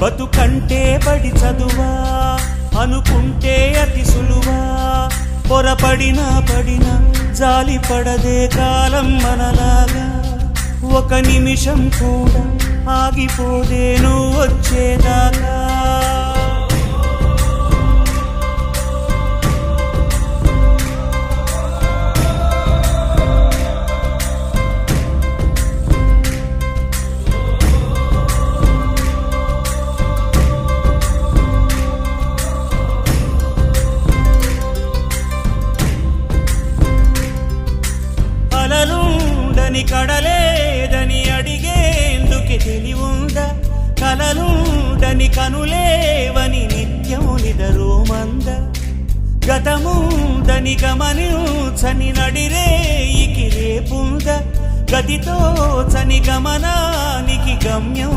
బతుకంటే బడి చదువా అనుకుంటే అతి సులువా పొరపడినా పడినా జాలి పడదే కాలం మనలాగా ఒక నిమిషం కూడా ఆగిపోదే నువ్వు వచ్చేదాకా కలలుండని కడలేదని అడిగేందుకే తెలివుందా కలలుండని కనులేవని నిత్యం నిదరోమంద గతముందని గమనించని నడిరేయికి రేపుందా గతితో చని గమనానికి గమ్యం